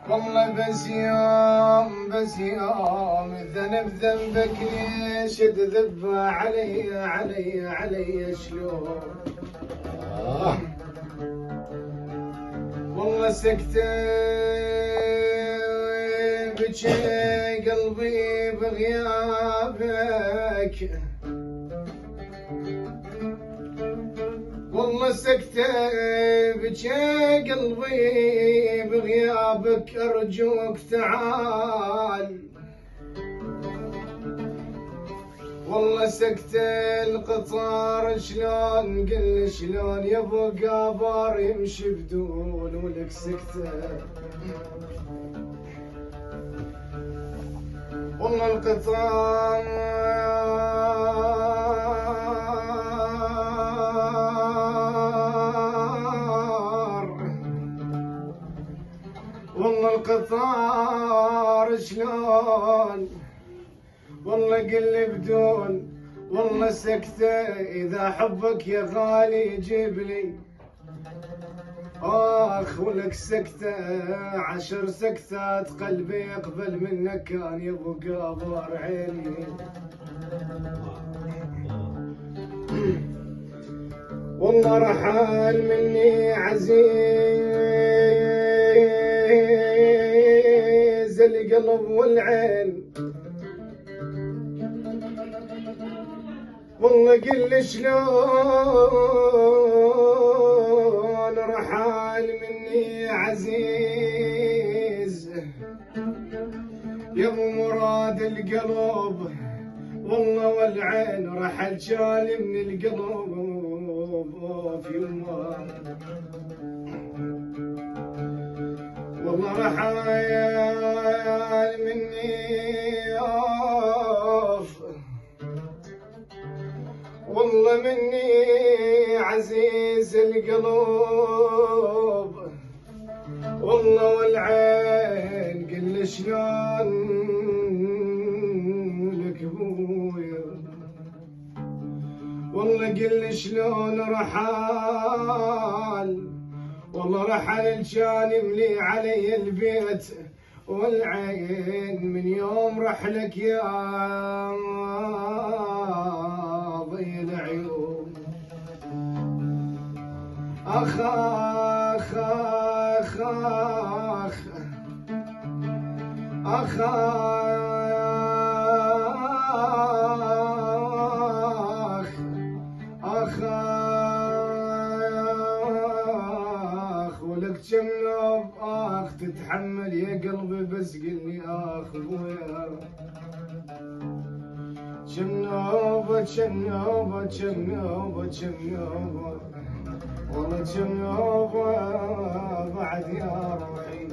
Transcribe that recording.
والله بس يوم ذنب ذنبك ليش تذب علي شلون والله سكتة بجي قلبي بغيابك والله سكتة بجي قلبي بغيابك أرجوك تعال والله سكتة القطار شلون قل شلون يبو قابر يمشي بدون ولك سكتة والله القطار والله القطار شلون والله قل بدون والله سكتة إذا حبك يا غالي جيب لي آخ ولك سكتة 10 سكتات قلبي يقبل منك كان يبو قابر عيني والله رحال مني عزيز القلب والعين والله قل شلون رحال مني عزيز يا ابو مراد القلب والله والعين رحل شالي من القلب في يوم والله رحال مني والله مني عزيز القلب والله والعين قل شلون لك ابويا والله قل شلون رحال والله رحل كان يملي علي البيت والعين من يوم رحلك يا ضي العيون اخ اخ اخ اخ اخ اخ ولك كم نوب اخ تتحمل يا قلبي بس قلني اخ ابويا كم نوبة والله كم نوبة بعد يا روحي